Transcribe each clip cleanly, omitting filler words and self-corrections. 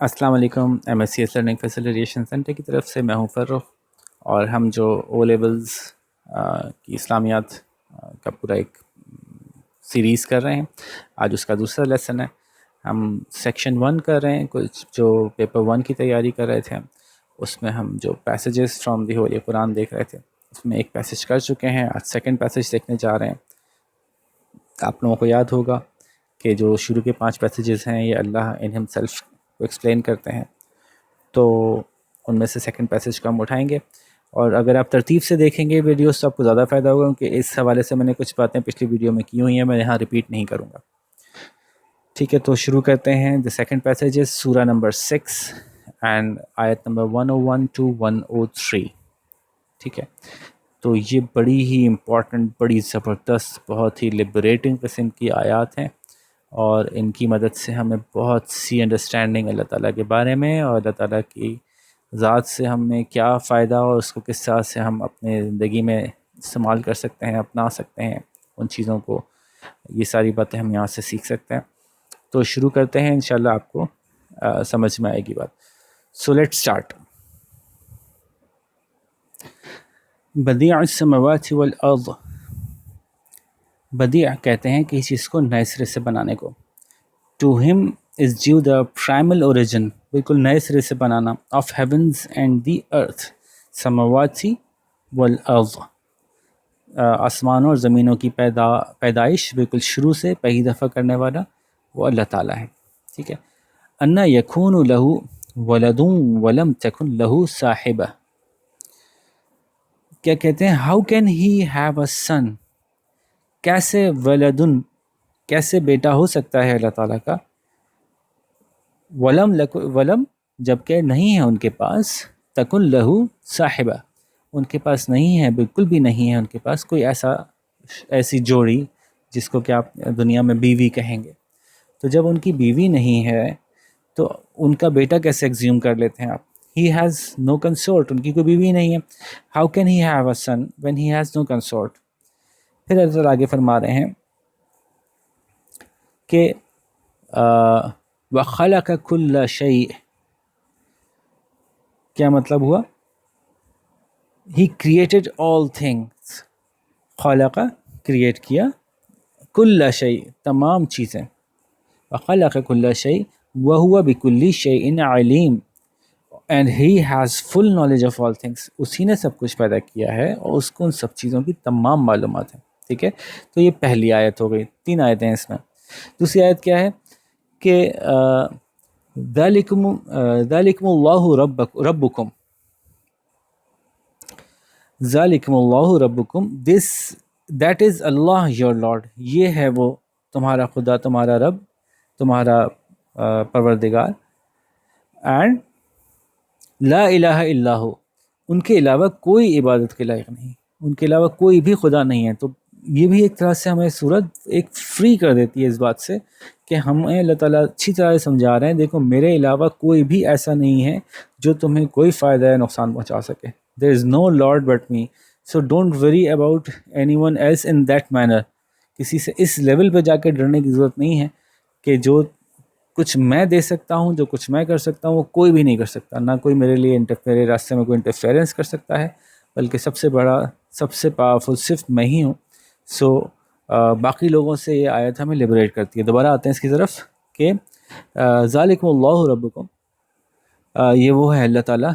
السلام علیکم۔ M S C S learning facilitation centre کی طرف سے میں ہوں فرخ، اور ہم جو او لیولز کی اسلامیات کا پورا ایک سیریز کر رہے ہیں، آج اس کا دوسرا لیسن ہے۔ ہم سیکشن 1 کر رہے ہیں، کچھ جو پیپر 1 کی تیاری کر رہے تھے اس میں ہم جو پیسیجز فرام دی ہولی قرآن دیکھ رہے تھے، اس میں ایک پیسیج کر چکے ہیں، آج سیکنڈ پیسیج دیکھنے جا رہے ہیں۔ آپ لوگوں کو یاد ہوگا کہ جو شروع کے 5 پیسیجز ہیں یہ اللہ ان ہم سیلف کو ایکسپلین کرتے ہیں، تو ان میں سے سیکنڈ پیسیج کو ہم اٹھائیں گے، اور اگر آپ ترتیب سے دیکھیں گے ویڈیوز تو آپ کو زیادہ فائدہ ہوگا، کیونکہ اس حوالے سے میں نے کچھ باتیں پچھلی ویڈیو میں کی ہوئی ہیں، میں یہاں ریپیٹ نہیں کروں گا۔ ٹھیک ہے، تو شروع کرتے ہیں۔ دی سیکنڈ پیسیج از سورہ نمبر 6 اینڈ آیت نمبر 101 to 103۔ ٹھیک ہے، تو یہ بڑی ہی امپورٹنٹ، بڑی زبردست، بہت ہی لبریٹنگ قسم کی آیات ہیں، اور ان کی مدد سے ہمیں بہت سی انڈرسٹینڈنگ اللہ تعالیٰ کے بارے میں اور اللہ تعالیٰ کی ذات سے ہمیں کیا فائدہ اور اس کو کس طرح سے ہم اپنے زندگی میں استعمال کر سکتے ہیں، اپنا سکتے ہیں ان چیزوں کو، یہ ساری باتیں ہم یہاں سے سیکھ سکتے ہیں۔ تو شروع کرتے ہیں، انشاءاللہ آپ کو سمجھ میں آئے گی بات۔ So let start. بدیع السماوات والارض، بدیع کہتے ہیں کہ اس چیز کو نئے سرے سے بنانے کو۔ ٹو ہم is due the primal origin, بالکل نئے سرے سے بنانا، آف ہیونز اینڈ دی ارتھ، سماواتی والارض، آسمانوں اور زمینوں کی پیدائش بالکل شروع سے پہلی دفعہ کرنے والا وہ اللہ تعالیٰ ہے۔ ٹھیک ہے، انا یکون لہو ولد ولم تکن لہو صاحبہ، کیا کہتے ہیں، how can he have a son, کیسے ولدن، کیسے بیٹا ہو سکتا ہے اللہ تعالیٰ کا، ولم جبکہ نہیں ہے ان کے پاس، تکن لہو صاحبہ، ان کے پاس نہیں ہے، بالکل بھی نہیں ہے ان کے پاس کوئی ایسی جوڑی جس کو کہ آپ دنیا میں بیوی کہیں گے۔ تو جب ان کی بیوی نہیں ہے تو ان کا بیٹا کیسے ایگزیوم کر لیتے ہیں آپ؟ ہی ہیز نو کنسورٹ، ان کی کوئی بیوی نہیں ہے۔ How can he have a son when he has no consort. پھر اللہ تعالیٰ آگے فرما رہے ہیں کہ وَخَلَقَ كُلَّ شَيْءٍ، کیا مطلب ہوا؟ He created all things، خالق کریٹ کیا، کل شیء تمام چیزیں، وخلق کل شیء وهو بكل شیء علیم، and he has full knowledge of all things، اسی نے سب کچھ پیدا کیا ہے اور اس کو ان سب چیزوں کی تمام معلومات ہیں۔ ٹھیک ہے، تو یہ پہلی آیت ہو گئی، 3 آیتیں ہیں اس میں۔ دوسری آیت کیا ہے کہ ذالکم اللہ ربکم، ذالکم اللہ ربکم، that is Allah your lord, یہ ہے وہ تمہارا خدا، تمہارا رب، تمہارا پروردگار، اینڈ لا الہ الا ہو، ان کے علاوہ کوئی عبادت کے لائق نہیں، ان کے علاوہ کوئی بھی خدا نہیں ہے۔ تو یہ بھی ایک طرح سے ہمیں سورت ایک فری کر دیتی ہے اس بات سے کہ ہمیں اللہ تعالیٰ اچھی طرح سے سمجھا رہے ہیں، دیکھو میرے علاوہ کوئی بھی ایسا نہیں ہے جو تمہیں کوئی فائدہ یا نقصان پہنچا سکے۔ there is no lord but me so don't worry about anyone else in that manner، کسی سے اس لیول پہ جا کے ڈرنے کی ضرورت نہیں ہے کہ جو کچھ میں دے سکتا ہوں، جو کچھ میں کر سکتا ہوں وہ کوئی بھی نہیں کر سکتا، نہ کوئی میرے راستے میں کوئی انٹرفیئرنس کر سکتا ہے، بلکہ سب سے بڑا، سب سے پاورفل صرف میں ہی ہوں۔ سو باقی لوگوں سے یہ آیت ہمیں لبریٹ کرتی ہے۔ دوبارہ آتے ہیں اس کی طرف کہ ذالکم اللہ ربکم، یہ وہ ہے اللہ تعالیٰ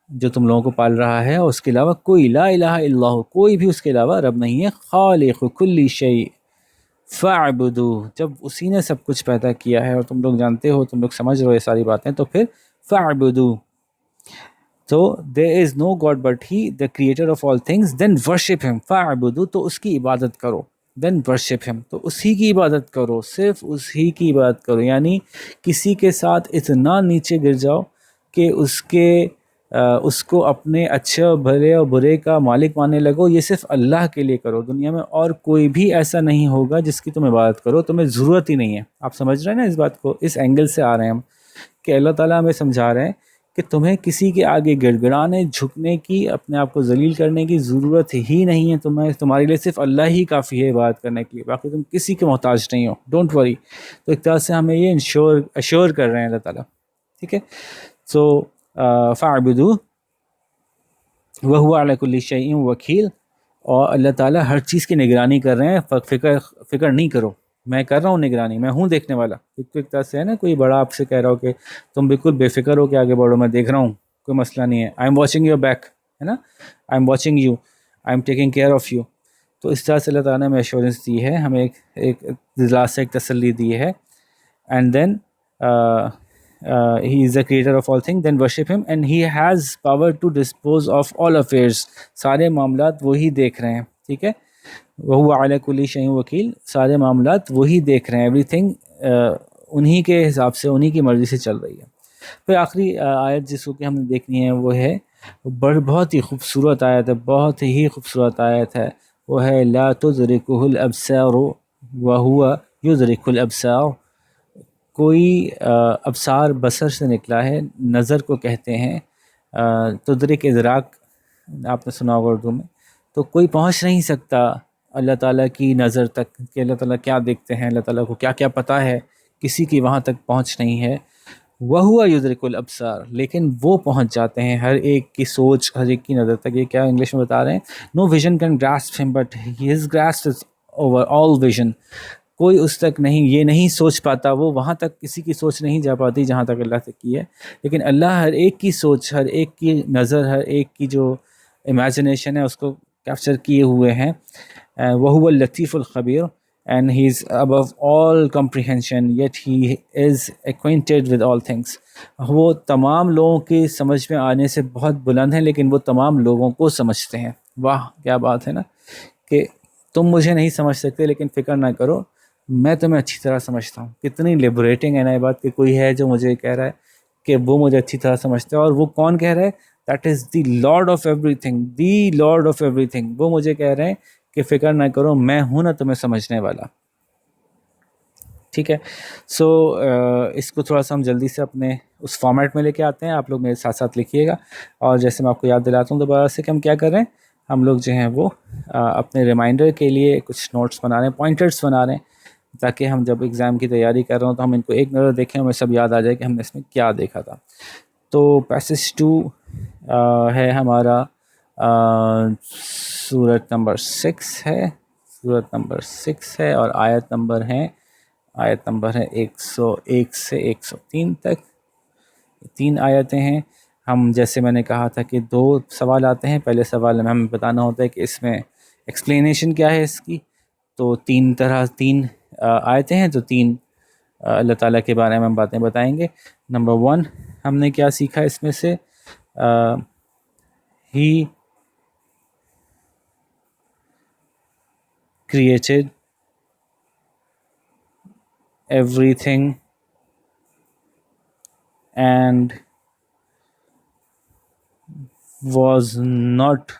جو تم لوگوں کو پال رہا ہے، اور اس کے علاوہ کوئی، لا الہ الا اللہ، کوئی بھی اس کے علاوہ رب نہیں ہے، خالق کل شیء فاعبدوہ، جب اسی نے سب کچھ پیدا کیا ہے اور تم لوگ جانتے ہو، تم لوگ سمجھ رہے ہو یہ ساری باتیں، تو پھر فاعبدوہ، تو there is no God but he the creator of all things then worship him، فاعبدوہ تو اس کی عبادت کرو، then worship him تو اسی کی عبادت کرو، صرف اسی کی عبادت کرو، یعنی کسی کے ساتھ اتنا نیچے گر جاؤ کہ اس کو اپنے اچھے اور بھلے اور برے کا مالک ماننے لگو، یہ صرف اللہ کے لیے کرو، دنیا میں اور کوئی بھی ایسا نہیں ہوگا جس کی تم عبادت کرو، تمہیں ضرورت ہی نہیں ہے۔ آپ سمجھ رہے ہیں نا اس بات کو؟ اس اینگل سے آ رہے ہیں ہم کہ اللہ تعالیٰ ہمیں سمجھا رہے ہیں کہ تمہیں کسی کے آگے گڑ گڑانے، جھکنے کی، اپنے آپ کو ذلیل کرنے کی ضرورت ہی نہیں ہے، تمہارے لیے صرف اللہ ہی کافی ہے عبادت کرنے کے لیے، باقی تم کسی کے محتاج نہیں ہو، ڈونٹ وری۔ تو ایک طرح سے ہمیں یہ اشور کر رہے ہیں اللہ تعالیٰ۔ ٹھیک ہے. سو فاعبدو وہو علی کل شیء وکیل، اور اللہ تعالیٰ ہر چیز کی نگرانی کر رہے ہیں. فکر نہیں کرو، میں کر رہا ہوں نگرانی، میں ہوں دیکھنے والا. ایک طرح سے ہے نا، کوئی بڑا آپ سے کہہ رہا ہو کہ تم بالکل بے فکر ہو کہ آگے بڑھو، میں دیکھ رہا ہوں، کوئی مسئلہ نہیں ہے. I am watching your back, ہے نا، I am watching you, I am taking care of you. تو اس طرح سے اللہ تعالیٰ نے ہمیں ایشورنس دی ہے، ہمیں ایک دلا سے ایک تسلی دی ہے. And then he is the creator of all things, then worship him, and he has power to dispose of all affairs. سارے معاملات وہی دیکھ رہے ہیں. ٹھیک ہے، وہو علی کل شیء وکیل، سارے معاملات وہی دیکھ رہے ہیں. ایوری تھنگ انہی کے حساب سے، انہی کی مرضی سے چل رہی ہے. پھر آخری آیت جس کو کہ ہم نے دیکھنی ہے وہ ہے بہت ہی خوبصورت آیت ہے، بہت ہی خوبصورت آیت ہے. وہ ہے لا تدرکہ الابصار وہو یدرک الابصار. کوئی ابصار بصر سے نکلا ہے، نظر کو کہتے ہیں. تدرک ادراک آپ نے سنا ہوگا اردو میں. تو کوئی پہنچ نہیں سکتا اللہ تعالیٰ کی نظر تک کہ اللہ تعالیٰ کیا دیکھتے ہیں، اللہ تعالیٰ کو کیا کیا پتہ ہے، کسی کی وہاں تک پہنچ نہیں ہے. وَهُوَ يُدْرِكُ الْأَبْصَارَ، لیکن وہ پہنچ جاتے ہیں ہر ایک کی سوچ، ہر ایک کی نظر تک. یہ کیا انگلش میں بتا رہے ہیں، no vision can grasp him but his grasp is over all vision. کوئی اس تک نہیں، یہ نہیں سوچ پاتا، وہ وہاں تک کسی کی سوچ نہیں جا پاتی جہاں تک اللہ تک کی ہے. لیکن اللہ ہر ایک کی سوچ، ہر ایک کی نظر، ہر ایک کی جو امیجنیشن ہے اس کو کیپچر کیے ہوئے ہیں. وَهُوَ اللَّطِيفُ الْخَبِيرُ and he is above all comprehension yet he is acquainted with all things. وہ تمام لوگوں کی سمجھ میں آنے سے بہت بلند ہیں، لیکن وہ تمام لوگوں کو سمجھتے ہیں. واہ کیا بات ہے نا، کہ تم مجھے نہیں سمجھ سکتے لیکن فکر نہ کرو، میں تمہیں اچھی طرح سمجھتا ہوں. کتنی لیبریٹنگ ہے نا یہ بات کہ کوئی ہے جو مجھے کہہ رہا ہے کہ وہ مجھے اچھی طرح سمجھتا ہے. اور وہ کون کہہ رہا ہے؟ That is the lord of every thing, the lord of every thing. وہ مجھے کہہ رہے ہیں کہ فکر نہ کرو، میں ہوں نا تمہیں سمجھنے والا. ٹھیک ہے. سو اس کو تھوڑا سا ہم جلدی سے اپنے اس فارمیٹ میں لے کے آتے ہیں. آپ لوگ میرے ساتھ ساتھ لکھیے گا، اور جیسے میں آپ کو یاد دلاتا ہوں دوبارہ سے کہ ہم کیا کر رہے ہیں. ہم لوگ جو ہیں وہ اپنے ریمائنڈر کے لیے کچھ نوٹس بنا رہے ہیں، پوائنٹرس بنا رہے ہیں، تاکہ ہم جب ایگزام کی تیاری کر رہے ہوں تو ہم ان کو ایک نظر دیکھیں، ہمیں سب یاد آ جائے کہ ہم نے اس میں کیا دیکھا تھا. تو پیسج 2 ہے ہمارا سورت نمبر 6 ہے، سورت نمبر 6 ہے، اور آیت نمبر ہے 101 سے 103 تک. 3 آیتیں ہیں. ہم جیسے میں نے کہا تھا کہ 2 سوال آتے ہیں. پہلے سوال میں ہمیں بتانا ہوتا ہے کہ اس میں ایکسپلینیشن کیا ہے اس کی. تو 3 آیتیں ہیں، تو 3 اللہ تعالیٰ کے بارے میں ہم باتیں بتائیں گے. نمبر 1 ہم نے کیا سیکھا اس میں سے، he created every thing and was not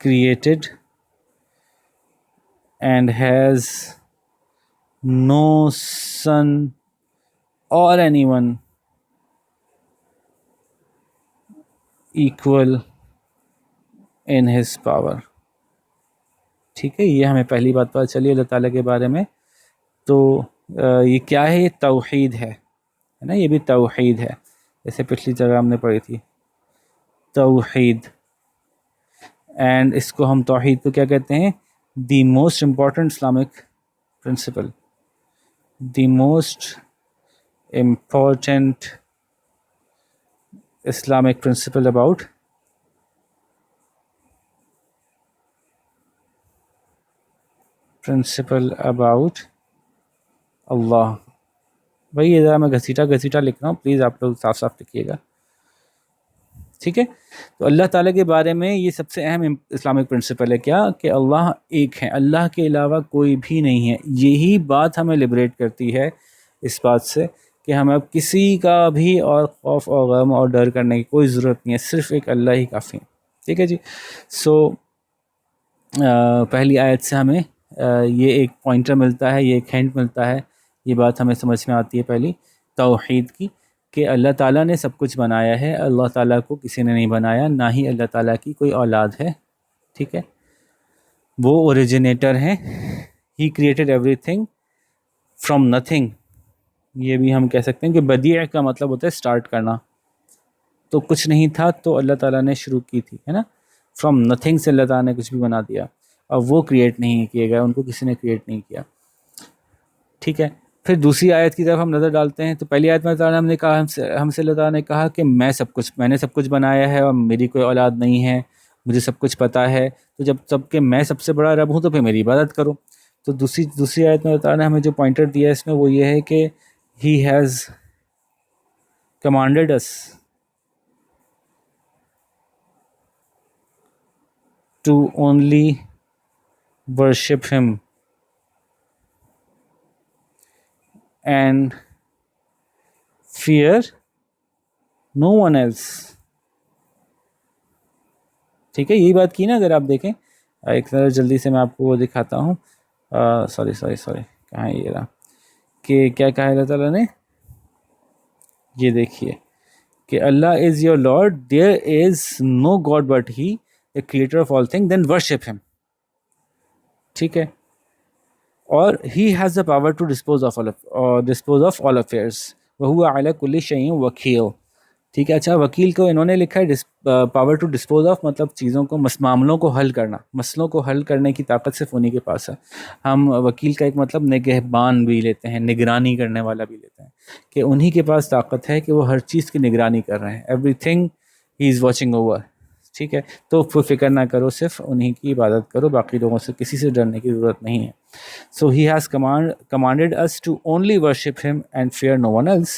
created and has no son or anyone equal in his power. ٹھیک ہے، یہ ہمیں پہلی بات پتہ چلی اللہ تعالیٰ کے بارے میں. تو یہ کیا ہے؟ یہ توحید ہے نا، یہ بھی توحید ہے، جیسے پچھلی جگہ ہم نے پڑھی تھی توحید. اینڈ اس کو ہم توحید کو کیا کہتے ہیں؟ The most important Islamic principle, the most important Islamic principle about اللہ. بھائی یہ ذرا میں گھسیٹا لکھ رہا ہوں، پلیز آپ لوگ صاف صاف لکھیے گا. ٹھیک ہے. تو اللہ تعالیٰ کے بارے میں یہ سب سے اہم اسلامک پرنسپل ہے کیا؟ کہ اللہ ایک ہے، اللہ کے علاوہ کوئی بھی نہیں ہے. یہی بات ہمیں لبریٹ کرتی ہے اس بات سے کہ ہمیں اب کسی کا بھی اور خوف اور غم اور ڈر کرنے کی کوئی ضرورت نہیں ہے، صرف ایک اللہ ہی کافی ہے. ٹھیک ہے جی. سو پہلی آیت سے ہمیں یہ ایک پوائنٹر ملتا ہے، یہ ایک ہینٹ ملتا ہے، یہ بات ہمیں سمجھ میں آتی ہے پہلی توحید کی، کہ اللہ تعالیٰ نے سب کچھ بنایا ہے، اللہ تعالیٰ کو کسی نے نہیں بنایا، نہ ہی اللہ تعالیٰ کی کوئی اولاد ہے. ٹھیک ہے، وہ اوریجنیٹر ہیں. He created every thing from nothing, یہ بھی ہم کہہ سکتے ہیں کہ بدیع کا مطلب ہوتا ہے اسٹارٹ کرنا. تو کچھ نہیں تھا تو اللہ تعالیٰ نے شروع کی تھی, ہے نا. فرام نتھنگ سے اللہ تعالیٰ نے کچھ بھی بنا دیا. اب وہ کریٹ نہیں کیے گئے, ان کو کسی نے کریٹ نہیں کیا. ٹھیک ہے. پھر دوسری آیت کی طرف ہم نظر ڈالتے ہیں. تو پہلی آیت میں اللہ تعالیٰ نے کہا, ہم سے اللہ تعالیٰ نے کہا کہ میں نے سب کچھ بنایا ہے اور میری کوئی اولاد نہیں ہے, مجھے سب کچھ پتہ ہے. تو جب سب کہ میں سب سے بڑا رب ہوں تو پھر میری عبادت کرو. تو دوسری آیت میں اللہ تعالیٰ نے ہمیں جو پوائنٹر دیا ہے اس میں وہ یہ ہے کہ ہی has commanded us to only worship him and fear no one else. ٹھیک ہے, یہی بات کی نا. اگر آپ دیکھیں ایک ذرا جلدی سے میں آپ کو وہ دکھاتا ہوں. سوری کہاں ہے یہ رہا, کہ کیا کہا اللہ تعالیٰ نے. یہ دیکھیے کہ اللہ is your lord, there is no god but he, the creator of all things, then worship him. ٹھیک ہے. اور he has the power to dispose of all affairs وهو على كل شيء وکیل. ٹھیک ہے. اچھا, وکیل کو انہوں نے لکھا ہے پاور ٹو ڈسپوز آف, مطلب چیزوں کو, معاملوں کو حل کرنا, مسئلوں کو حل کرنے کی طاقت صرف انہی کے پاس ہے. ہم وکیل کا ایک مطلب نگہبان بھی لیتے ہیں, نگرانی کرنے والا بھی لیتے ہیں, کہ انہی کے پاس طاقت ہے کہ وہ ہر چیز کی نگرانی کر رہے ہیں. Every thing he is watching over. ٹھیک ہے. تو فکر نہ کرو, صرف انہی کی عبادت کرو, باقی لوگوں سے کسی سے ڈرنے کی ضرورت نہیں ہے. So he has commanded us to only worship him and fear no one else.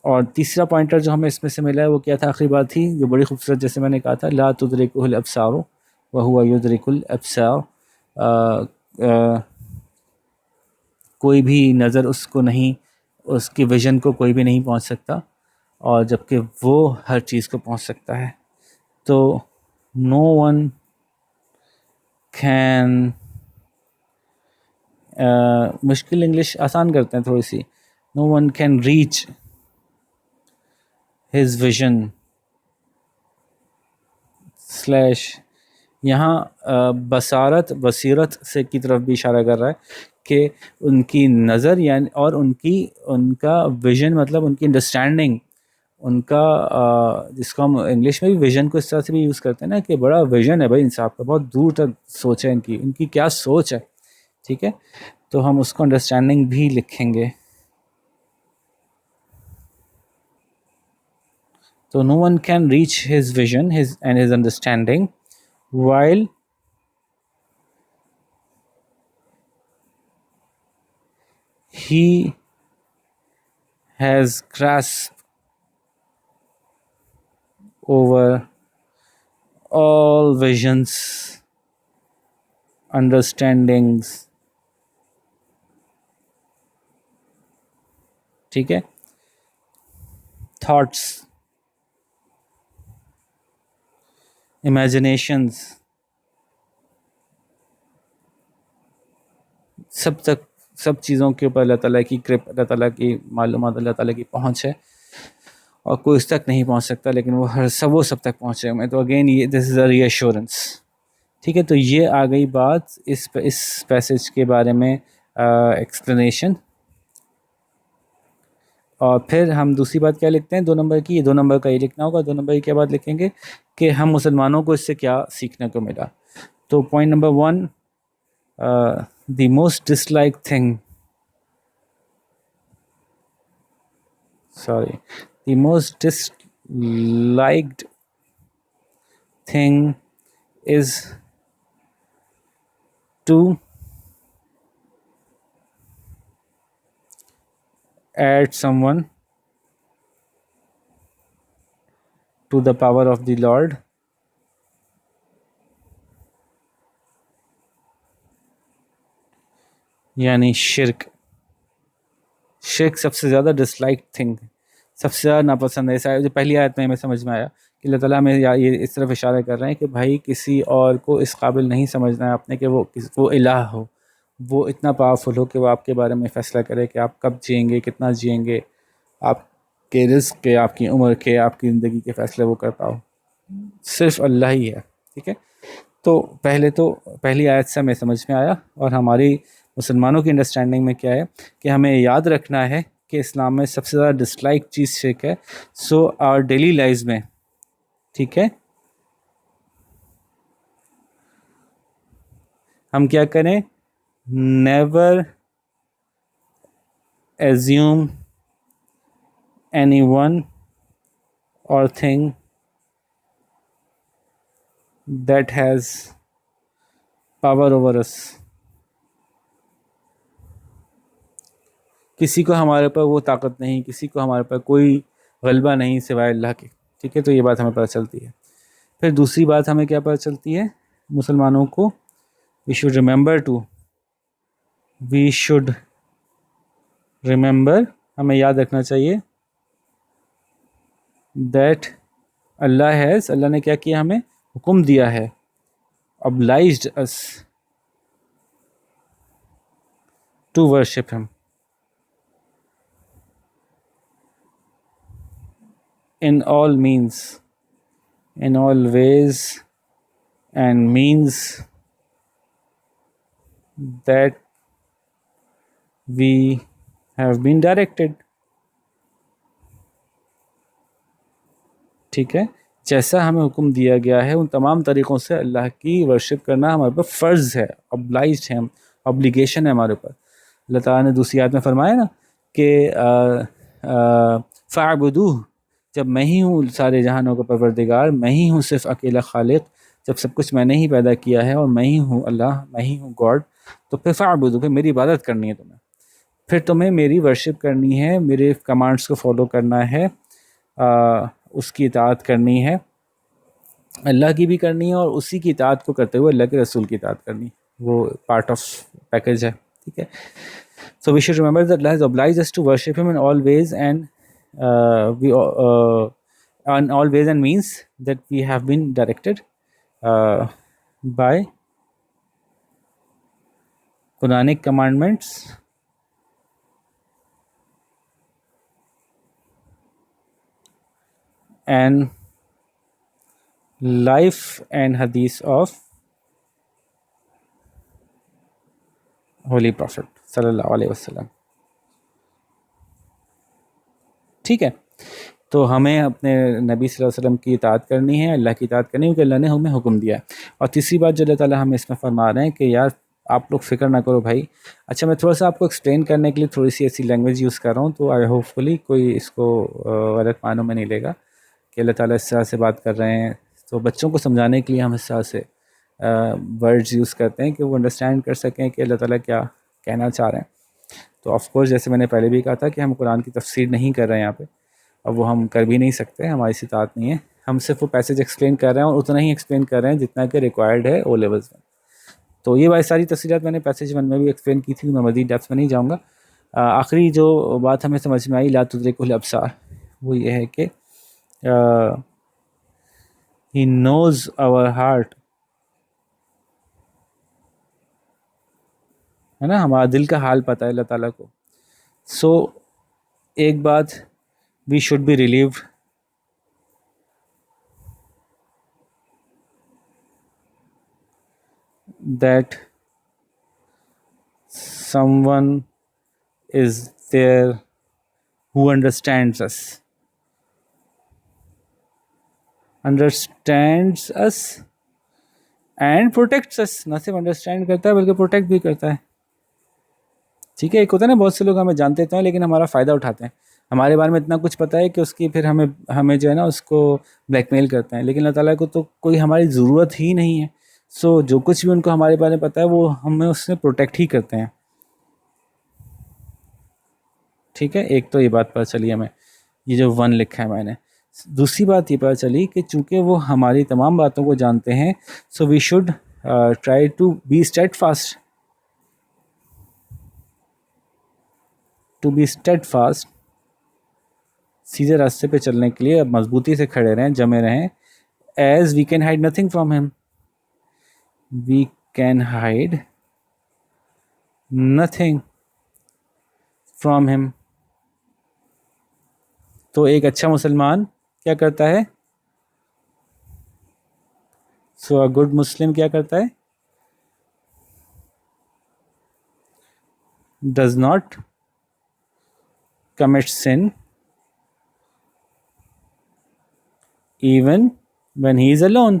اور تیسرا پوائنٹر جو ہمیں اس میں سے ملا ہے وہ کیا تھا, آخری بات تھی جو بڑی خوبصورت, جیسے میں نے کہا تھا, لا تدرکہ الابصار وہو یدرک الابصار. کوئی بھی نظر اس کو نہیں, اس کی ویژن کو کوئی بھی نہیں پہنچ سکتا, اور جبکہ وہ ہر چیز کو پہنچ سکتا ہے. تو no one can مشکل انگلش آسان کرتے ہیں تھوڑی سی. no one can reach his vision / یہاں بصیرت سے کی طرف بھی اشارہ کر رہا ہے کہ ان کی نظر, یعنی اور ان کا ویژن مطلب ان کی انڈرسٹینڈنگ, ان کا جس کو ہم انگلش میں بھی ویژن کو اس طرح سے بھی یوز کرتے ہیں نا, کہ بڑا ویژن ہے بھائی ان صاحب کا, بہت دور تک سوچ ہے ان کی کیا سوچ ہے. ٹھیک ہے. تو ہم اس کو انڈرسٹینڈنگ بھی لکھیں گے. تو no one can reach his vision and his understanding while he has grasped over all visions, understandings. ٹھیک ہے. thoughts, imaginations, سب چیزوں کے اوپر اللہ تعالیٰ کی گرپ, اللہ تعالیٰ کی معلومات, اللہ تعالیٰ کی پہنچ ہے, اور کوئی اس تک نہیں پہنچ سکتا, لیکن وہ سب تک پہنچے ہوئے. تو اگین یہ دس از اے ری ایشورنس. ٹھیک ہے. تو یہ آ گئی بات اس پیسج کے بارے میں ایکسپلینیشن. اور پھر ہم دوسری بات کیا لکھتے ہیں 2 نمبر کی, یہ 2 نمبر کا یہ لکھنا ہوگا. 2 نمبر کی کیا بات لکھیں گے کہ ہم مسلمانوں کو اس سے کیا سیکھنے کو ملا. تو point number 1, the most dislike thing, the most disliked thing is to add someone to the power of the Lord, یعنی شرک سب سے زیادہ ڈس لائک تھنگ, سب سے زیادہ ناپسند ہے. جو پہلی آیت میں ہمیں سمجھ میں آیا کہ اللہ تعالیٰ ہمیں یہ اس طرف اشارہ کر رہے ہیں کہ بھائی کسی اور کو اس قابل نہیں سمجھنا ہے آپ نے کہ وہ الہ ہو, وہ اتنا پاورفل ہو کہ وہ آپ کے بارے میں فیصلہ کرے کہ آپ کب جئیں گے, کتنا جئیں گے, آپ کے رزق کے, آپ کی عمر کے, آپ کی زندگی کے فیصلے وہ کرتا ہو. صرف اللہ ہی ہے. ٹھیک ہے. تو پہلی آیت سے ہمیں سمجھ میں آیا, اور ہماری مسلمانوں کی انڈرسٹینڈنگ میں کیا ہے کہ ہمیں یاد رکھنا ہے کہ اسلام میں سب سے زیادہ ڈسلائک چیز شرک ہے. سو آور ڈیلی لائف میں، ٹھیک ہے، ہم کیا کریں؟ Never assume anyone or thing that has power over us. کسی کو ہمارے اوپر وہ طاقت نہیں، کسی کو ہمارے اوپر کوئی غلبہ نہیں سوائے اللہ کے. ٹھیک ہے، تو یہ بات ہمیں پتہ چلتی ہے. پھر دوسری بات ہمیں کیا پتہ چلتی ہے مسلمانوں کو؟ وی شوڈ ریممبر، ہمیں یاد رکھنا چاہیے دیٹ اللہ نے کیا کیا؟ ہمیں حکم دیا ہے، obliged us to worship him in all means, in all ways and means that we have been directed. ٹھیک ہے، جیسا ہمیں حکم دیا گیا ہے ان تمام طریقوں سے اللہ کی ورشپ کرنا ہمارے اوپر فرض ہے، obliged ہے، obligation ہے ہمارے اوپر. اللہ تعالیٰ نے دوسری آیت میں فرمایا نا کہ فَاعْبُدُوهُ، جب میں ہی ہوں سارے جہانوں کا پروردگار، میں ہی ہوں صرف اکیلا خالق، جب سب کچھ میں نے ہی پیدا کیا ہے اور میں ہی ہوں اللہ، میں ہی ہوں گاڈ، تو پھر فَاعْبُدُوهُ، پھر میری عبادت کرنی ہے تمہیں، پھر تمہیں میری ورشپ کرنی ہے، میرے کمانڈس کو فالو کرنا ہے، اس کی اطاعت کرنی ہے، اللہ کی بھی کرنی ہے، اور اسی کی اطاعت کو کرتے ہوئے اللہ کے رسول کی اطاعت کرنی ہے. وہ پارٹ آف پیکج ہے. ٹھیک ہے، so we should remember that Allah has obliged us to worship him in all ways and on all ways and means that we have been directed by Quranic commandments and life and hadith of Holy Prophet صلی اللہ علیہ وسلم. ٹھیک ہے، تو ہمیں اپنے نبی صلی اللہ علیہ وسلم کی اطاعت کرنی ہے، اللہ کی اطاعت کرنی ہے کیونکہ اللہ نے ہمیں حکم دیا ہے. اور تیسری بات جو اللہ تعالیٰ ہمیں اس میں فرما رہے ہیں کہ یار آپ لوگ فکر نہ کرو بھائی. اچھا، میں تھوڑا سا آپ کو ایکسپلین کرنے کے لیے تھوڑی سی ایسی لینگویج یوز کر رہا ہوں، تو ہوپ فلی کوئی اس کو غلط معنوں میں نہیں لے گا کہ اللہ تعالیٰ اس طرح سے بات کر رہے ہیں. تو بچوں کو سمجھانے کے لیے ہم اس طرح سے ورڈز یوز کرتے ہیں کہ وہ انڈرسٹینڈ کر سکیں کہ اللہ تعالیٰ کیا کہنا چاہ رہے ہیں. تو آف کورس جیسے میں نے پہلے بھی کہا تھا کہ ہم قرآن کی تفسیر نہیں کر رہے ہیں یہاں پہ، اب وہ ہم کر بھی نہیں سکتے، ہماری استطاعت نہیں ہے. ہم صرف وہ پیسج ایکسپلین کر رہے ہیں اور اتنا ہی ایکسپلین کر رہے ہیں جتنا کہ ریکوائرڈ ہے او لیولز میں. تو یہ بھائی ساری تفصیلات میں نے پیسج 1 میں بھی ایکسپلین کی تھی، میں مزید ڈیپتھ میں نہیں جاؤں گا. آخری جو بات ہمیں سمجھ میں آئی لا تدرکہ الابصار، وہ یہ ہے کہ He knows our heart، ہے نا، ہمارا دل کا حال پتہ ہے اللہ تعالیٰ کو. سو ایک بات we should be relieved that someone is there who understands us and protects us. نہ صرف انڈرسٹینڈ کرتا ہے بلکہ پروٹیکٹ بھی کرتا ہے. ٹھیک ہے، ایک ہوتا ہے نا بہت سے لوگ ہمیں جانتے تو ہیں لیکن ہمارا فائدہ اٹھاتے ہیں، ہمارے بارے میں اتنا کچھ پتہ ہے کہ اس کی پھر ہمیں جو ہے نا اس کو بلیک میل کرتے ہیں، لیکن اللہ تعالیٰ کو تو کوئی ہماری ضرورت ہی نہیں ہے. سو جو کچھ بھی ان کو ہمارے بارے میں پتہ ہے وہ ہمیں اس سے پروٹیکٹ ہی کرتے ہیں. ٹھیک ہے، ایک تو یہ بات پتہ چلی ہمیں، یہ جو 1 لکھا ہے میں نے. دوسری بات یہ پتہ چلی کہ چونکہ وہ ہماری تمام باتوں کو جانتے ہیں، so we should try to be steadfast, سیدھے راستے پہ چلنے کے لیے اب مضبوطی سے کھڑے رہیں، جمے رہیں. As we can hide nothing from him, we can hide nothing from him. تو ایک اچھا مسلمان کیا کرتا ہے؟ سو اے گڈ مسلم کیا کرتا ہے؟ Does not commits sin even when he is alone.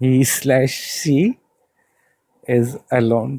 he/she is alone.